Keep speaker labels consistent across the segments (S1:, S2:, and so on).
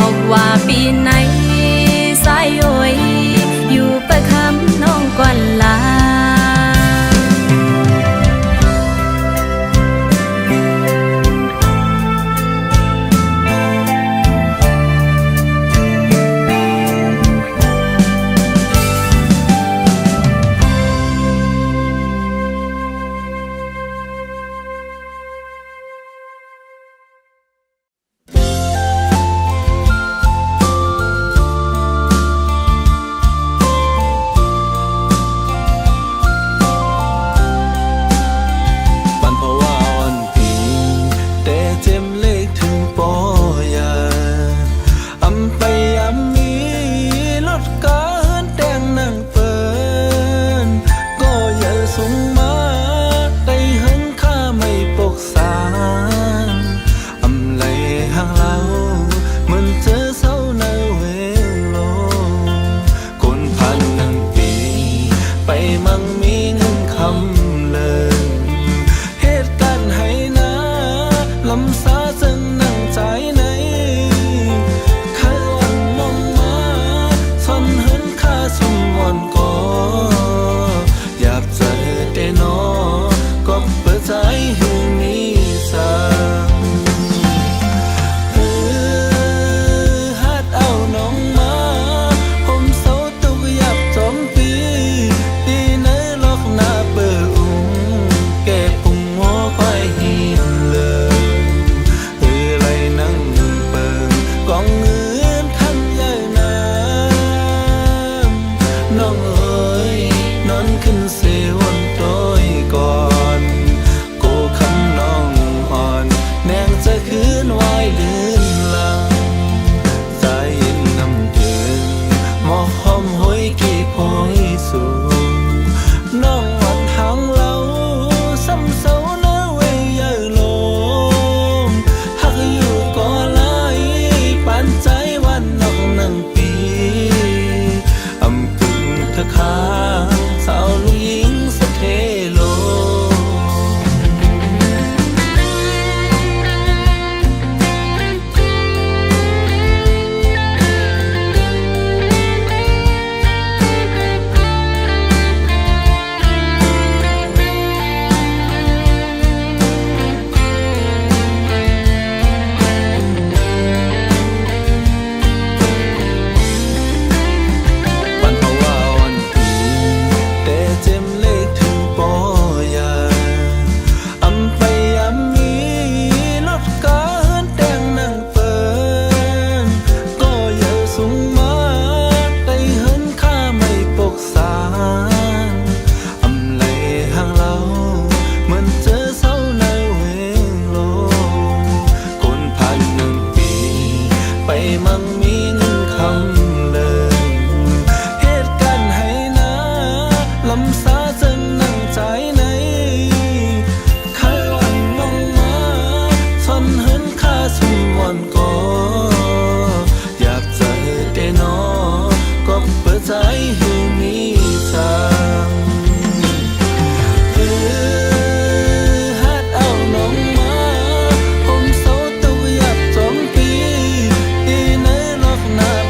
S1: บอกว่าปีไหนสายโอยอยู่ประคำน้องกวนลา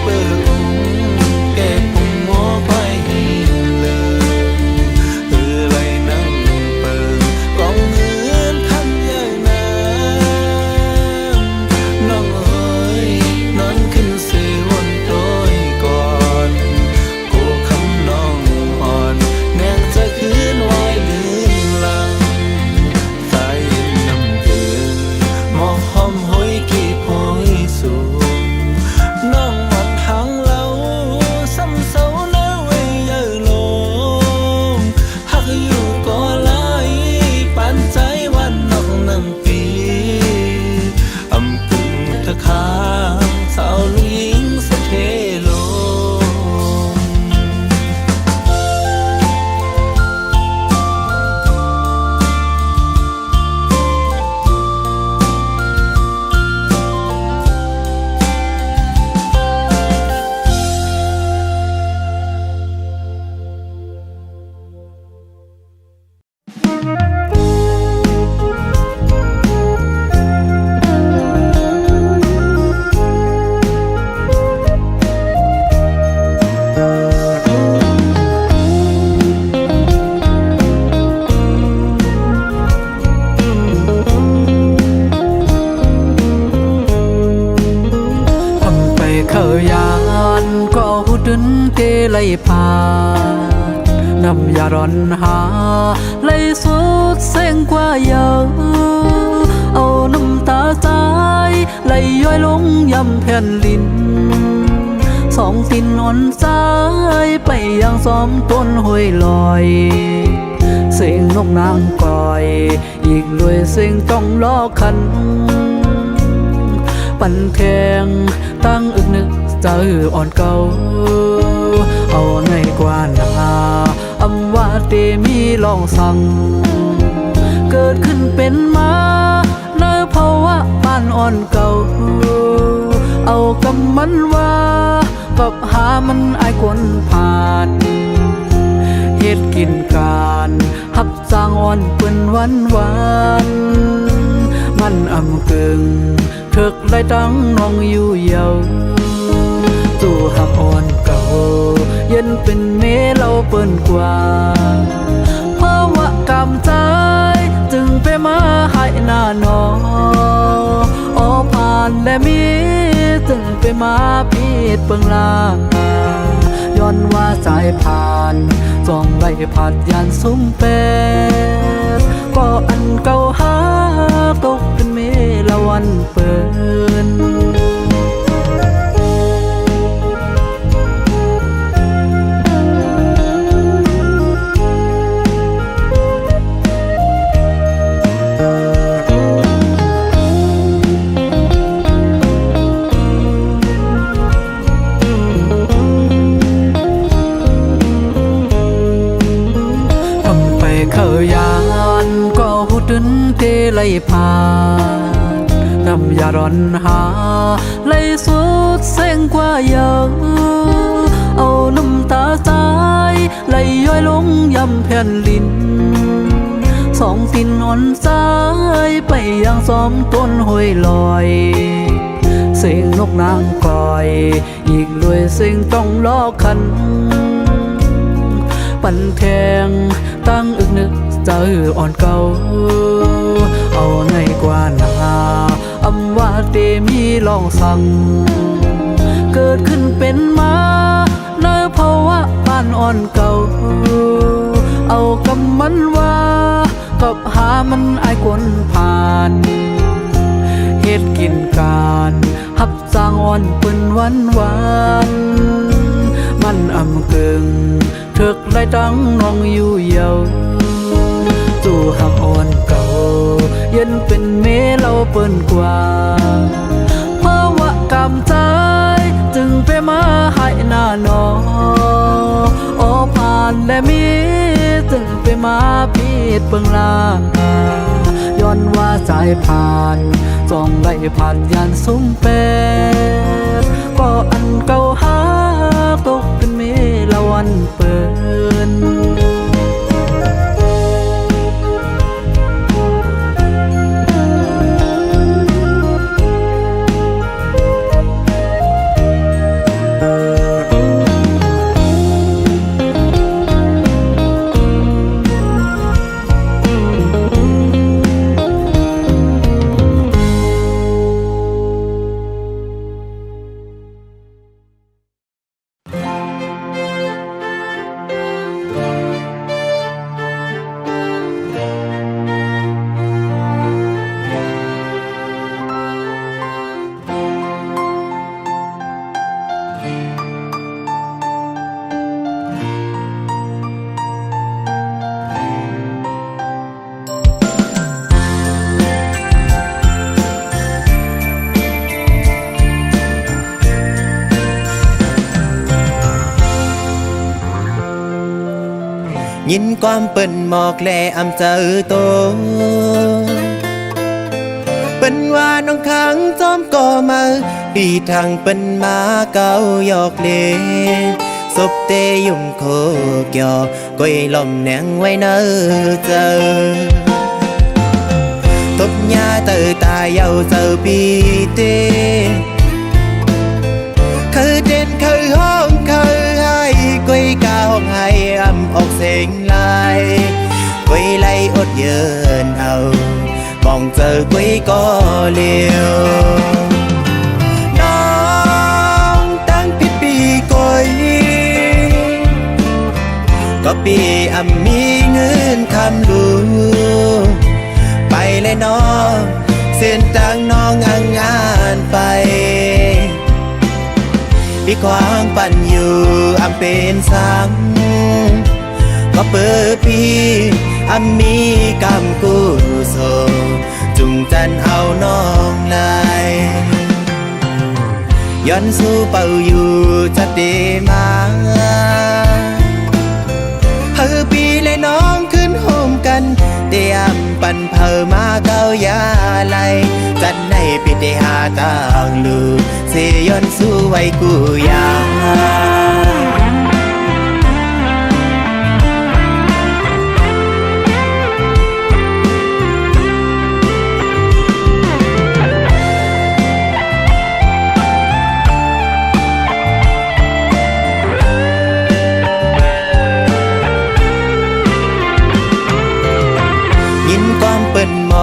S2: เปิด ยานก็หูดึนเกเลยพานำยาร้อนหาเลยสุดเส้งกว่าเยาเอาน้ำตาใจเลยย้อยลงยำแผ่นลินสองตินอ่อนใจไปยังซ้อมต้นห้วยลอยเสียงนกนางก่อยอีกด้วยเสียงต้องล้อคันปั่นแข่งตั้งอึกนึกใจอ่อนเก่าเอาในกว่านาอำว่าเตมีลองสั่งเกิดขึ้นเป็นมาในภาวะบ้านอ่อนเก่าเอากำมันว่ากับหามันอายคนผ่านเฮ็ดกินการหับสร้างอ่อนเปิ้นวันมันอำกึ่งถึกได้ตั้งน้องอยู่เยาจู่หับอ่อนเก่าเย็นเป็นเมเราเปิ้นกว่าเพราะว่ากำใจจึงไปมาให้หน้าน้องออผ่านและมีจึงไปมาพีดเปิงลาย้อนว่าสายผ่านจองไว้ผัดยานซุ้มเป็ดก็อันเก่าหาตกเป็นเมละวันเปินยานก็หูดึนเตเลยพานำยาร้อนหาเลยสุดเส้งกว่าเยาเอาน้ำตาใจเลยย้อยลงยำแผ่นลินสองตินอ่อนใจไปยังซ้อมต้นห้วยลอยเสียงนกนางก่อยอีกด้วยเสียงต้องล้อคันปั่นแข่งตั้งอึกนึกใจอ่อนเก่าเอาในกว่านาอำว่าเตมีลองสั่งเกิดขึ้นเป็นมาในภาวะบ้านอ่อนเก่าเอากำมันว่ากับหามันอายคนผ่านเฮ็ดกินการหับสร้างอ่อนเปิ้นวันมันอำกึ่งถึกได้ตั้งน้องอยู่เยาจู่หักอ่อนเก่าเย็นเป็นเมเราเปิ้นกว่าเพราะว่ากำใจจึงไปมาให้หน้าน้องออผ่านและมีจึงไปมาพีดเปิงลาย้อนว่าสายผ่านจองไว้ผ่านยานซุ้มเป็ดก็อันเก่าหาตกเป็นเมละวันเปิน
S3: ยินความเปิ้นหมอกแลอำเจอโตเปิ้นว่าน้องขังจอมก่อมาปีทางเปิ้นมาเก่าหยอกเลศพเตยุ่มโคกยอก้อยลมแหนงไว้เนอเจอตบยาเตอตายเยาเจอปีเตคือเด่นคือห้องคือให้ก้อยกาห้องให้อำออกเสียงลายก้อยไล่อดเยินเอามองเจอก้อยก็เลี้ยวน้อง ปีมีเงินคำลูไปเลยน้องเส้นทางน้องงานไปพี่ความปั่นอยู่เป็นสังก็เปิดปีมีกำกูโซจุงจันเอาน้องนายย้อนสู้เป่าอยู่จะดีมาปีเลยน้องขึ้นโฮมกันเตรียมปั่นเพอมาเกายาไหลจัดในปิดหาต่างลูเสย้อนสู้ไว้กูยา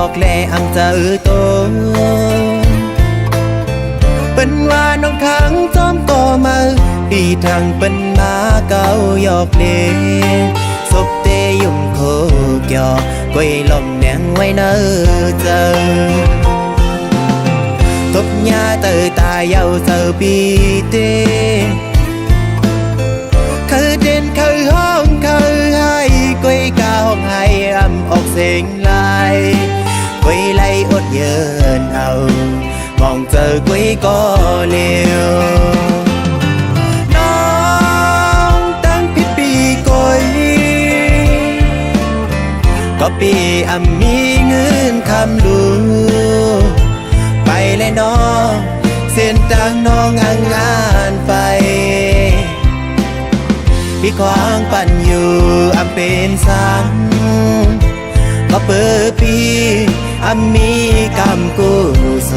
S3: บอกแลอังจะโตเป็นว่าน้องขังจอมก่อมาปีทางเป็นมาเก่าหยอกเล่ศพเตยุ่มโคกยอกวยลมแนงไว้เนอเจอทบยาเตอตายเยาเจอปีเตคือเด่นคือห้องคือให้กวยกาห้องให้ออกเสียงลายกวยไล่อดเยินเอามองเจอกวยก็เลี้ยวน้องตั้งผิดปีกวยก็ปีมีเงินคำลูไปเลยน้องเส้นทางน้องงานไปพี่ควางปั่นอยู่เป็นสังก็เปิดปีมีกำกูโซ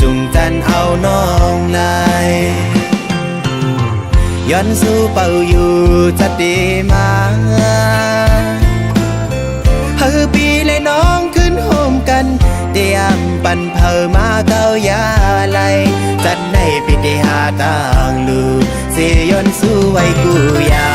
S3: จุงจันเอาน้องนายย้อนสู้เป่าอยู่จะดีมาปีเลยน้องขึ้นโฮมกันเตรียมปั่นเพอมาเกายาไหลจัดในปิดหาต่างลูเสย้อนสู้ไว้กูยา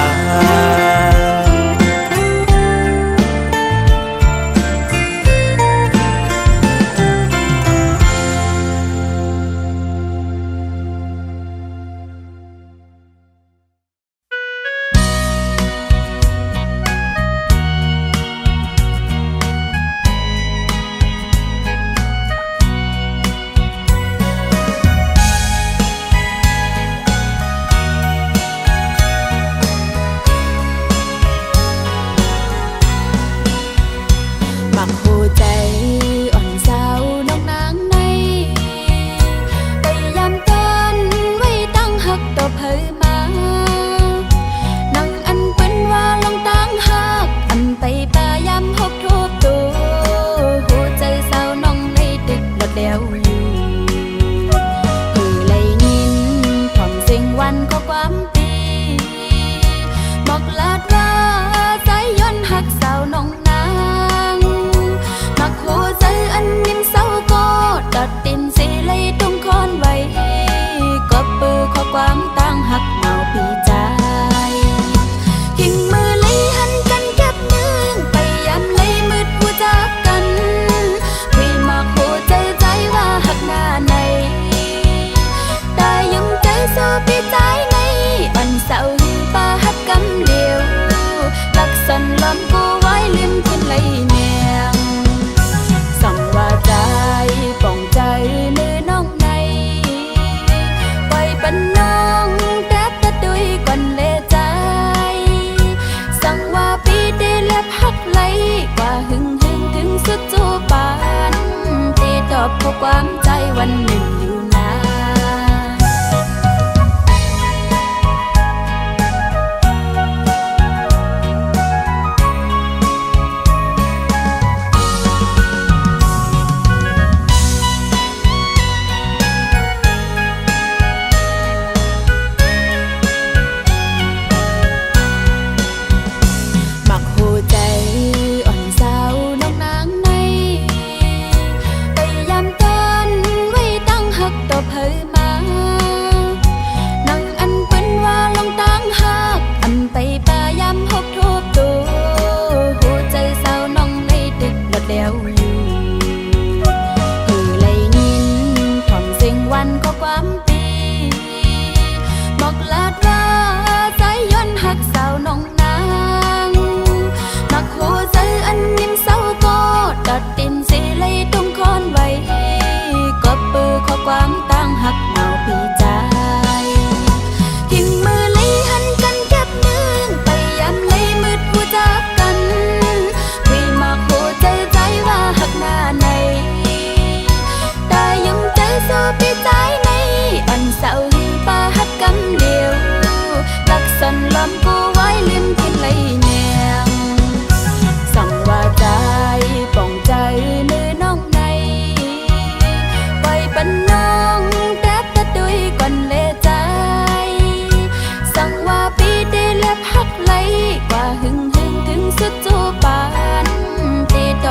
S3: เพราะความใจวันหนึ่งอยู่นานมักหูใจอ่อนสาวน้องนางในไปยามตอนไว้ตั้ง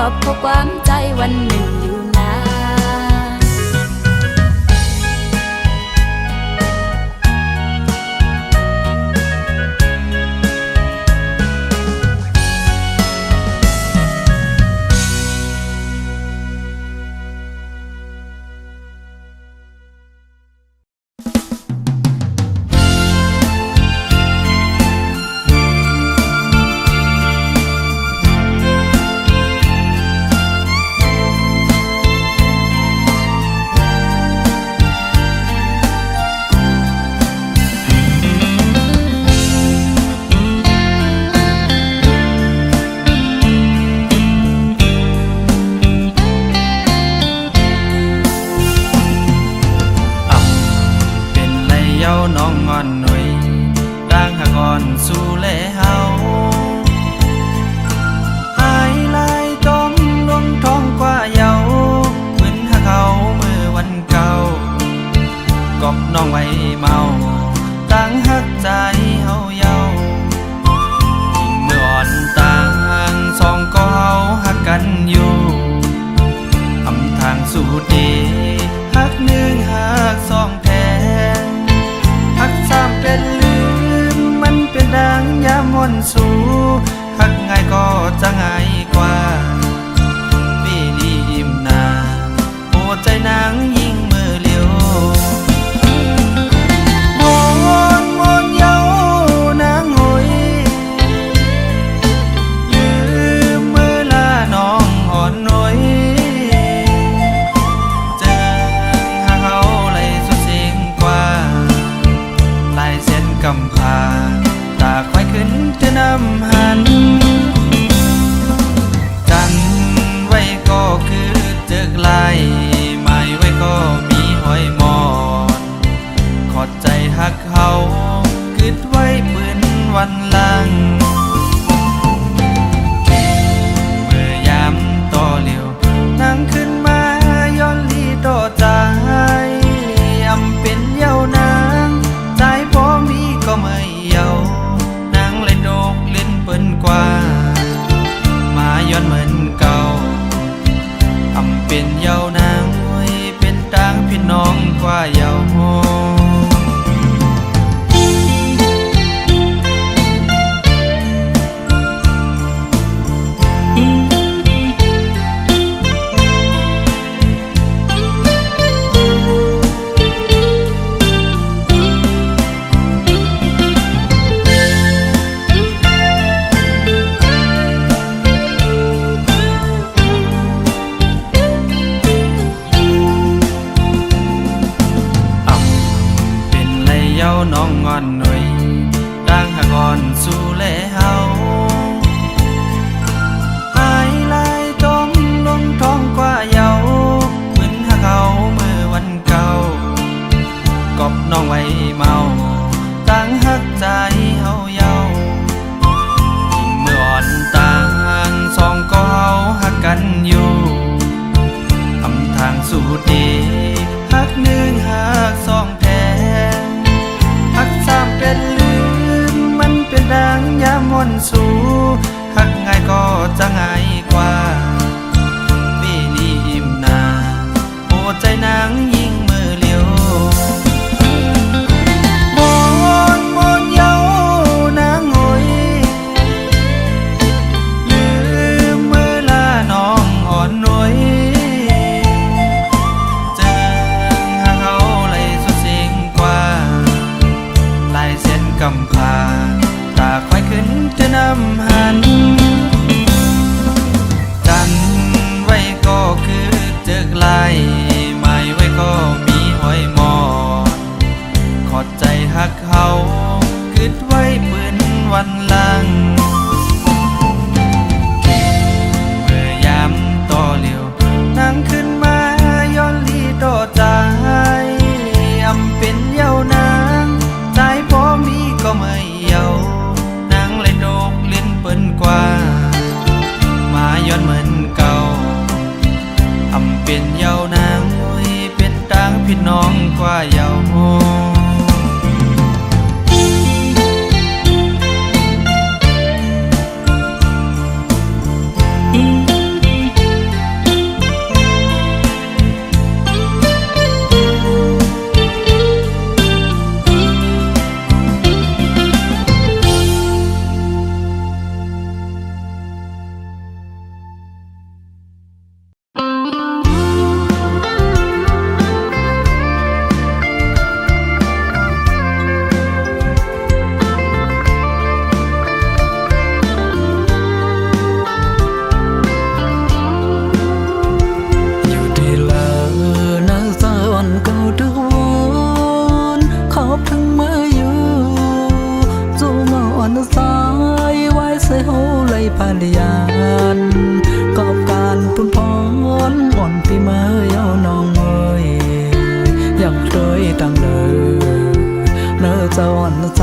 S1: อบพบความใจวันหนึ่งอยู่นาน
S4: น้องงอนหน่วยร่างหักอ่อนสู่แลเฮาหายลายจมลงท้องกว่าเยาเหมือนหักเขาเมื่อวันเก่ากอบน้องไว้เมาตั้งหักใจเฮาเยายิ่งเมื่ออ่อนต่างสองก็เฮาหักกันอยู่ทำทางสู่ดีหักหนึ่งหักสองแท้หักสามเป็นลืมมันเป็นดังยามมนสู่หักง่ายก็จะง่ายกว่าปีนี้ยิ้มหน้าโอ้ใจนางยิ่งมือเลี้ยวมนเยานางหอยลืมมือลาน้องอ่อนหน่อยเจอหาเขาเลยสุดเสียงกว่าลายเส้นกำพาตาควายขึ้นจะนำหันกันไว้ก็คือเจอกลายหมายไว้ก็มีหอยมอนขอดใจหักเขาคิดไว้ปืนวันหลังเมื่อยามต่อเหลียวนั่งขึ้นมาย้อนลีต่อใจอำเป็นเยาวนางใจพอมีก็ไม่เยานางเลยโดกเล่นเปิ้นกว่ามาย้อนเหมือนเก่าอำเป็นเยาวนางไว้เป็นต่างพี่น้องกว่าเยาน้องงอนหน่วยร่างหักอ่อนสู่แลเฮาหายลายจมลงท้องกว่าเยาเหมือนหักเขาเมื่อวันเก่ากอบน้องไว้เมาตั้งหักใจเฮาเยายิ่งเมื่ออ่อนต่างสองก็เฮาหักกันอยู่ทำทางสู่ดีหักหนึ่งหักสองแท้หักสามเป็นลืมมันเป็นดังยามมนสู่หักง่ายก็จะง่ายกว่าปีนี้ยิ้มหน้าโอ้ใจนางยิ่งมือเลี้ยวมนเยานางหอยลืมมือลาน้องอ่อนหน่อยเจอหาเขาเลยสุดเสียงกว่าลายเส้นกำพาตาควายขึ้นจะนำหันกันไว้ก็คือเจอกลายหมายไว้ก็มีหอยมอนขอดใจหักเขาคิดไว้ปืนวันหลังเมื่อยามต่อเหลียวนั่งขึ้นมาย้อนลีต่อใจอำเป็นเยาวนางใจพอมีก็ไม่เยานางเลยโดกเล่นเปิ้นกว่ามาย้อนเหมือนเก่าอำเป็นเยาวนางไว้เป็นต่างพี่น้องกว่าเยา
S2: พาลิยานกอบการพุ่นพรอ่อนปีเมื่อยาวน้องเอ้ยยังเคยตั้งเลยเนื้อเจ้าอ่อนใจ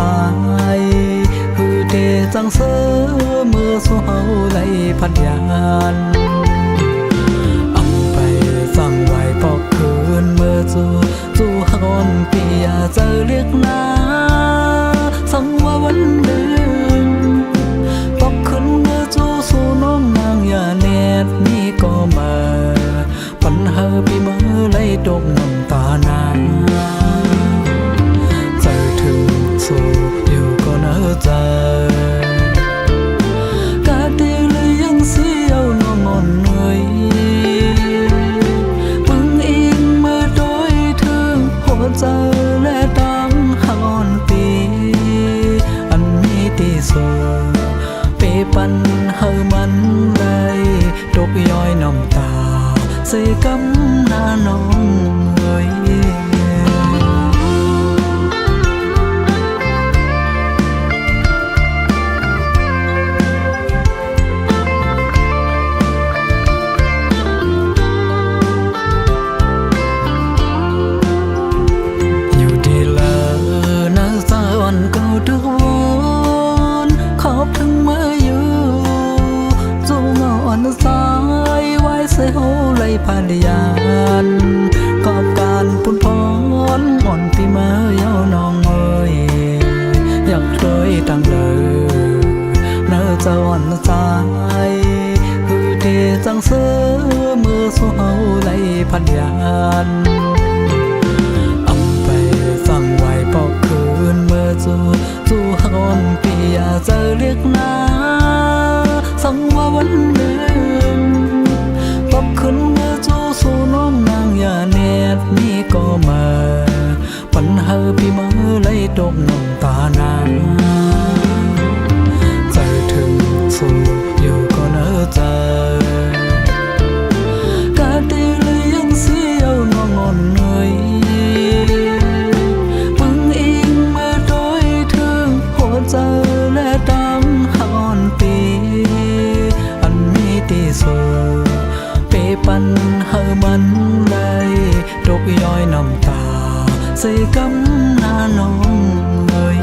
S2: คือเทจังเสือเมื่อสู้เฮาไหลพัดยานไปสั่งไว้ปอกคืนเมื่อจู่ฮอนปียาเจอเรียกนาสั่งว่าวันเดิมปอกคืนเมื่อจู่สู่น้องนางอย่าเน็ดนี่ก็มาปัญหาปีเมื่อไหลตกน้ำตานาใจถึงสู่อยู่ก็เนื้อใจกาเดียเลยยังเสียวน้องอ่อนเหนื่อยเจอและตั้งหอนปีอันมีที่สุดเปปันเฮมันเลยตกย้อยน้ำตาใส่กำหน้าน้องเอ้ยสายไว้เสียไหลพาลิยานกอบการปุ่นพรอ่อนปีเมื่อยาวน้องเอ้ยอยากเคยตั้งเลยเนื้อเจ้าอ่อนใจคือเทจังเสือเมื่อสู้เฮาไหลพัดยานไปสั่งไว้ปอกคืนเมื่อจู่ฮอนปียาเจอเรียกนาสั่งว่าวันเดิมปอบขึ้นเมื่อจู่สู่น้องนางอย่าเน็ดนี่ก็มาปัญหาปีเมื่อไหลตกน้ำตานาใจถึงสู่อยู่ก็เนื้อใจกาเดียเลยยังเสียวน้องอ่อนเหนื่อยพึ่งอิงเมื่อโดยถึงหัวใจและตั้งหอนปีที่สุดเปปันเฮมันเลยตกย้อยน้ำตาใส่กำหน้าน้องเอ้ย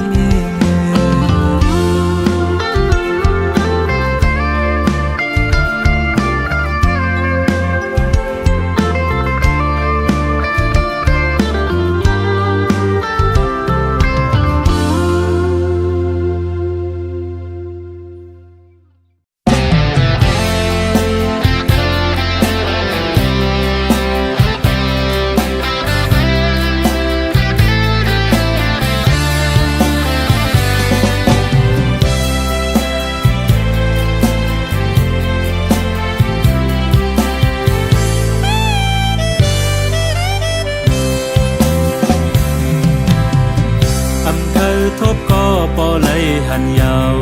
S4: ทบก็ปอไหลหันยาว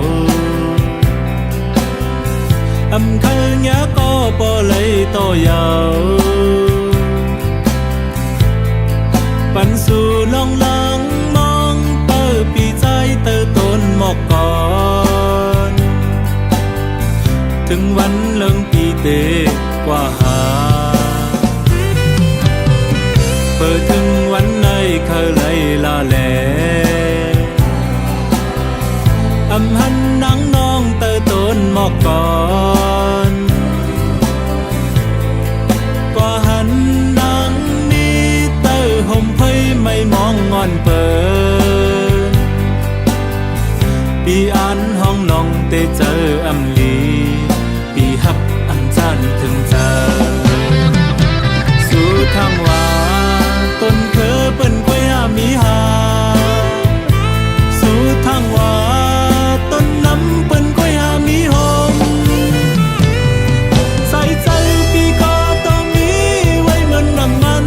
S4: อำเคยยะก็ปอไหลต่อยาวปันสู่ลองลังมองเปิดปีใจเติต้นหมอกก่อนถึงวันเลิงปีเตกว่าหาเปิดถึงวันในเคยไหลลาแลอำหันนังน้องเตอต้นหมอกก่อนกว่าหันนังนี้เตอห่มเพยไม่มองงอนเปิดปีอันห้องลองเตเจออำลีปีฮับอำจันถึงเจอสู่ทางว่าต้นเคอเปิ้นกวยมีหาสู่ทางว่าต้นน้ำเปิ้นกวยมีหอมใส่ใจปีก็ต้องมีไว้เหมือนน้ำมัน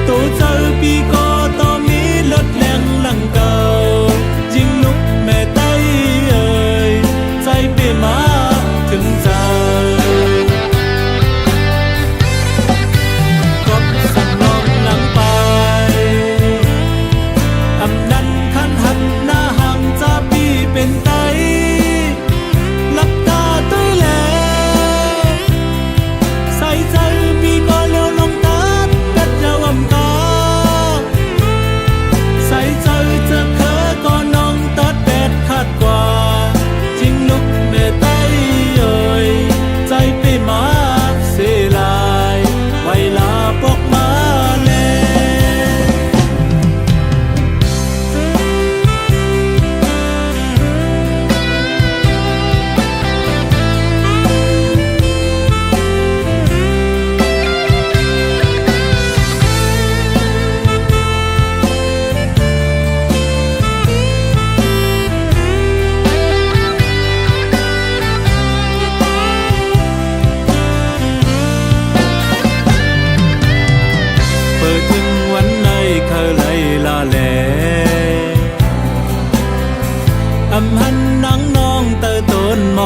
S4: ตัวเจอปีก็ต้องมีเลิศแรงหลังเก่ายิ่งลุกแม่ไต้เอ่ยใจเปมาถึงเจอก็สั่งลองหลังไป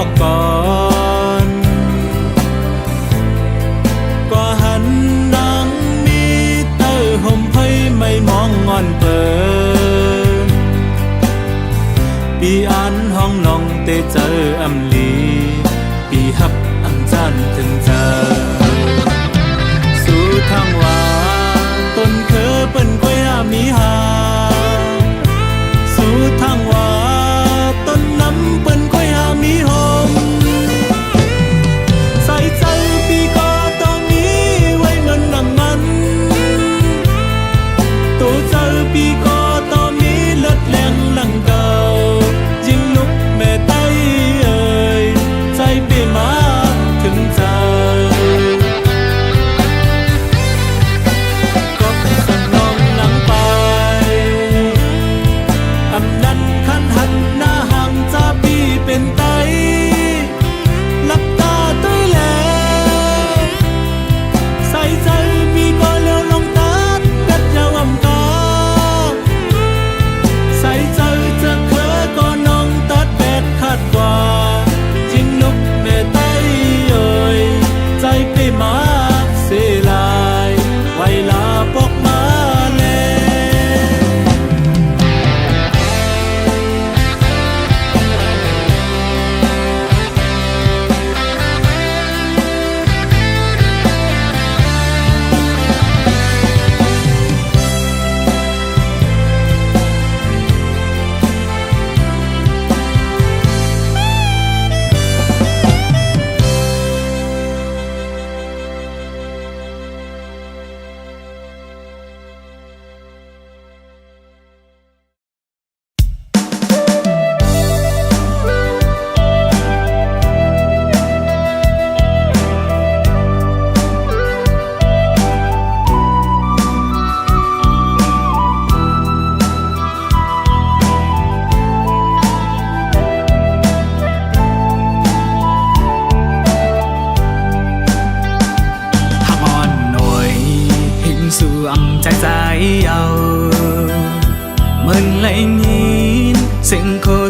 S5: บอกก่อนก็หันดังมีเตอห่มให้ไม่มองงอนเปินปีอันห้องลองเตเจออำลีปีฮับอำจันถึงเจอสู่ทางว่าต้นเคอเปิ้นก้อยหามีหาสู่ทางว่าต้นน้ำเปิ้นก้อยหามีหอมใส่ใจปีก็ตอนนี้ไว้เหมือนดังมันตัวเจอปีก็ตอนนี้เลิศแรงหลังเก่ายิ่งลุกแม่ไต้เอ่ยใจเปมาถึงเจอก็สนองหลังไปอำนั้นขันหันหน้าห่างจ้าปีเป็นไตหลับตาต้อยแลใส่ใจมีก็เลี้ยวลงตาดัดยาวอำกาใส่ใจจะเคอก็น้องตัดแปดขาดกว่าจริงนุกแม่ไต้เอ่ยใจไปมาเสลายไว้ลาปอกมาแล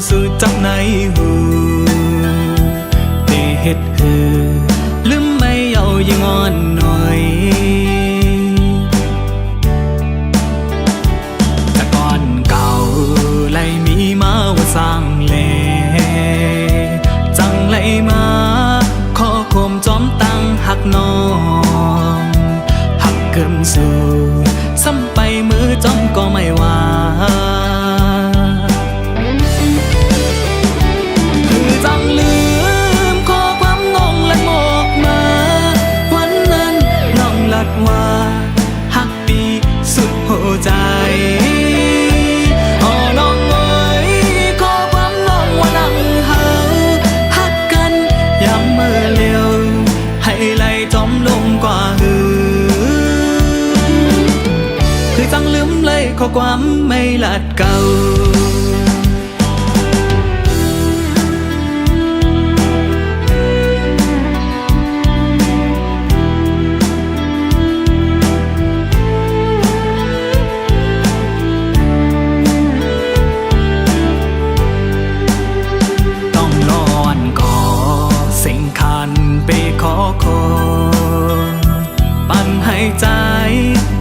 S5: สู่จับในหูแต่เฮ็ดหือลืมไม่เอายังอ่อนหน่อยแต่ก่อนเก่าไล่มีมาว่าสร้างแลจังไล่มาขอโคมจอมตั้งหักน้องหักเกินสู่ซ้ำไปมือจอมก็ไม่ว่าจังลืมข้อความน้องและบอกมาวันนั้นน้องลัดว่าหักปีสุดหัวใจอ๋อน้องเอ๋ยข้อความน้องว่านั่งเฮาหักกันยามเมื่อเลี้ยวให้ไหลจอมลงกว่าคือจังลืมเลยข้อความไม่ลัดเก่าปั่นให้ใจ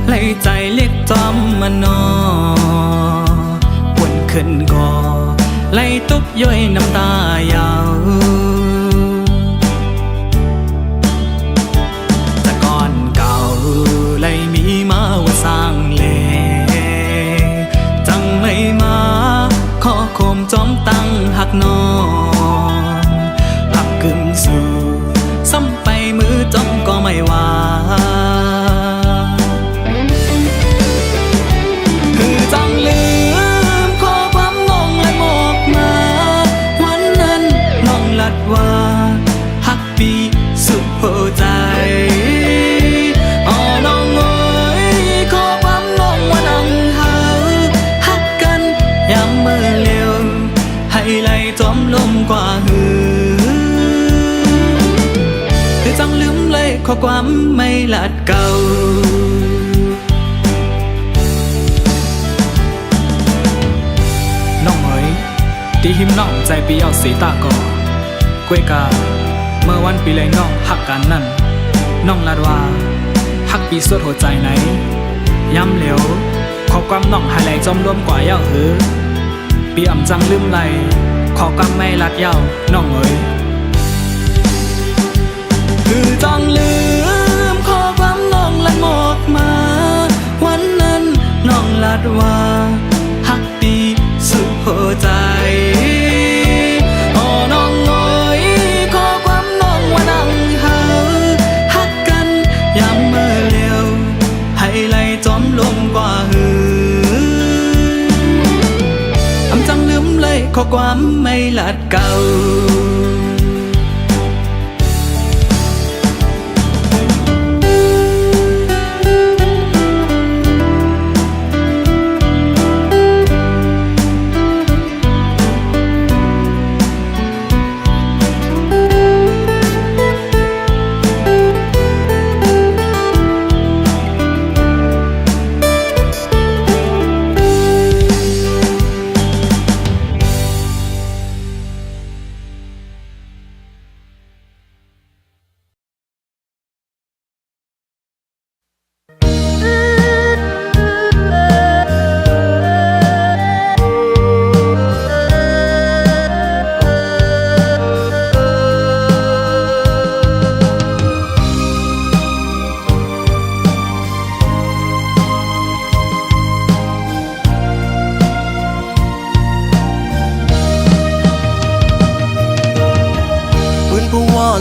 S5: ไล่ใจเล็กจอมมานอวนขึ้นก่อไล่ตุบย่อยน้ำตายาวแต่ก่อนเก่าไล่มีมาว่าสร้างแลจังไม่มาขอโคมจอมตั้งหักนอนหักกึ่มสู่ซ้ำไปมือจอมก็ไม่ว่าคือจังลืมข้อความน้องและบอกมาวันนั้นน้องลัดว่าหักปีสุดหัวใจอ๋อน้องเอ๋ยข้อความน้องว่านั่งเฮาหักกันยามเมื่อเลี้ยวให้ไหลจอมลมกว่าหือจังลืมเลยข้อความไม่ลัดเก่าน้องเอ๋ยตีหิมน้องใจปีเอาสีตาก่อกู กวยกาเมื่อวันปีแรงน้องหักกันนั่นน้องลาดว่าหักปีสุดหัวใจไหนย้ำเหลวขอความน้องหายไหลจอมรวมกว่าเย้าหือปีอ่ำจังลืมไหลขอความไม่ลัดเย้าน้องเอ๋ยคือต้องลืมขอความน้องลัดหมอกมาวันนั้นน้องลัดว่าหักปีสุดหัวใจอ๋อน้องเอ๋ยขอความน้องว่าดังเฮาหักกันยามเมื่อเลี้ยวให้ไหลจอมลมกว่าหืออำจังลืมเลยขอความไม่ลัดเก่า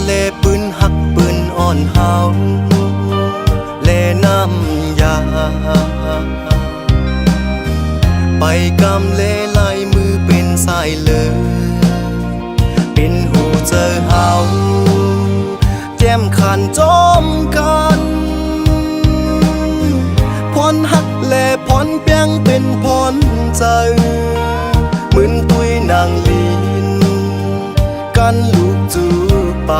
S3: เลปืนหักปืนอ่อนเฮาเลน้ำยาไปกำเลลายมือเป็นสายเลยเป็นหูเจอเฮาแจ่มขันจอมกันพรหักเลพรเปียงเป็นพรใจเหมือนตุยนางลีนกันลูกจูไป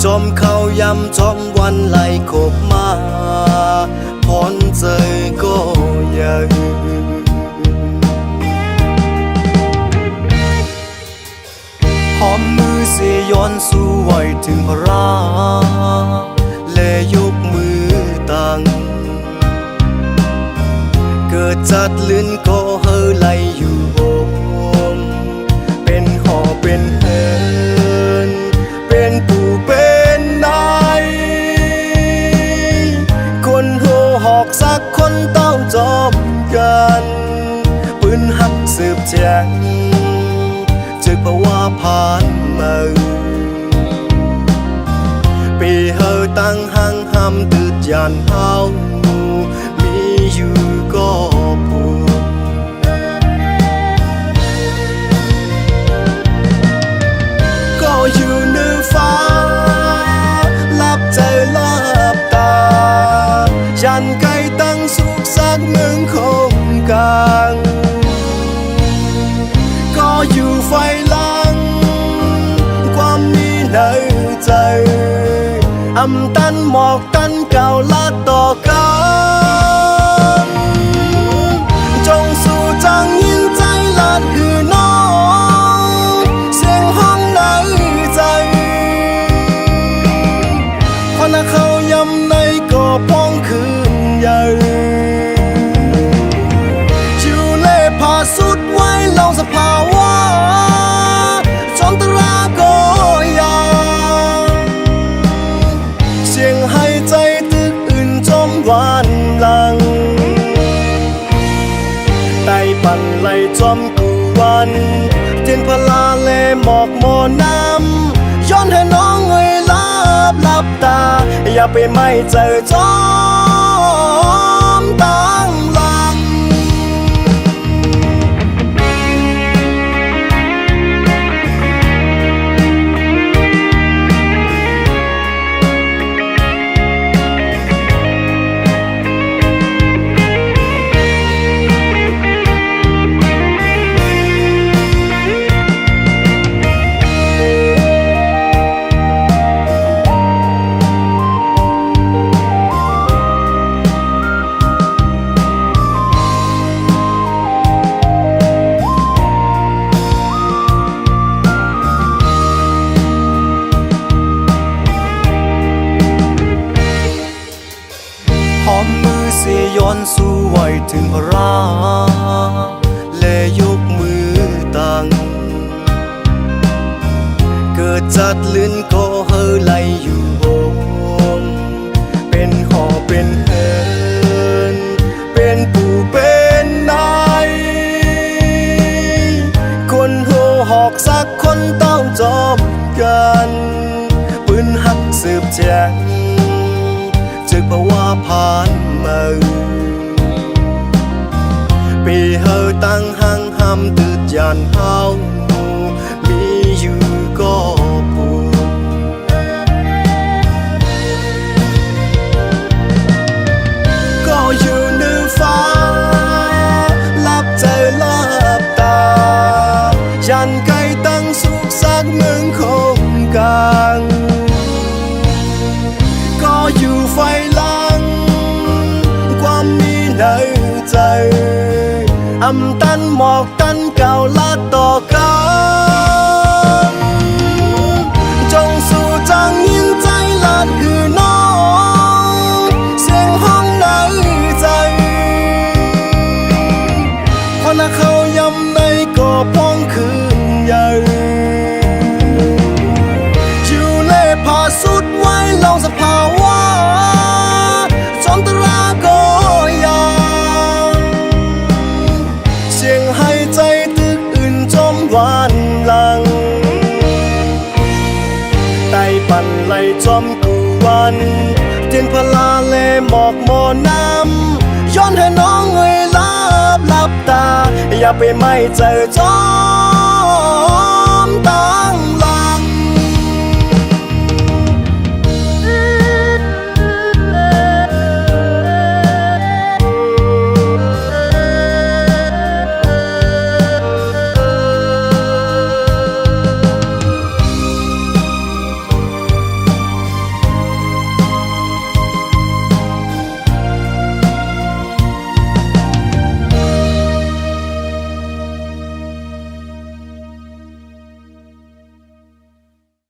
S3: จอมเข้ายำจอมวันไหลขบมาพรเจยก็ยังหอมมือเสียย้อนสู้ไว้ถึงพระราและยกมือตั้งเกิดจัดลื่นก็เฮอไหลอยู่เป็นหอเป็นเฮินเป็นปู่เป็นนายคนโหหอกสักคนต้องจอมกันปืนหักสืบแจงจึกเพราะว่าผ่านมาปีเฮอตั้งหังห้ำตืดยานเฮามีอยู่ก็ปูอยู่เหนือฟ้าลับใจลับตาฉันไกลตั้งสุขสักเมืองคงกลางก็อยู่ไฟลังความมีในใจอำตันหมอกตันเก่าลัดต่อกันจงสู่จังยินใจลัดหือน้องเสียงห้องในใจพอนาเขายำในก็พ้องคืนใหญ่ชิวเล่พาสุดไว้เล่าสภาวะจอมตราก็ยังเสียงให้ใจตึกอื่นจมหวานหลังไต่ปั่นไหลจอมกูวันเทียนพลาเลหมอกหมอน้ำย้อนให้น้องเงยลับตาอย่าไปไม่เจอจอมตั้งหลัง
S6: เ
S3: ถึงพระและยกมือตั้งเกิดจัดลื่นก็เฮอไหลอยู่วงเป็นหอเป็นเฮินเป็นปู่เป็นนายคนโหหอกสักคนต้องจบกันปืนหักสืบแจงจึกเพราะว่าผ่านมาปีเฮาตั้งหังหำตืดยานเฮามีอยู่ก็ปูก็อยู่เหนือฟ้าลับเจอลับตายันไกลตั้งสุขสักเมืองคงกลางก็อยู่ไฟลังความมีในใจอำตันหมอกตันเก่าลาดต่อกันจงสู่จังยินใจลาดคือน้องเสียงห้องในใจพอนักเขายำในก่อพ้องคืนใหญ่อยู่เล่พาสุดไว้ลองสภาวะจอมตราก็ยังเสียงหายใจตึกอื่นจมหวานหลังไต่ปั่นไหลจอมกูวันเทียนพลาเลหมอกหมอน้ำย้อนให้น้องเงยลับตาอย่าไปไม่เจอจอ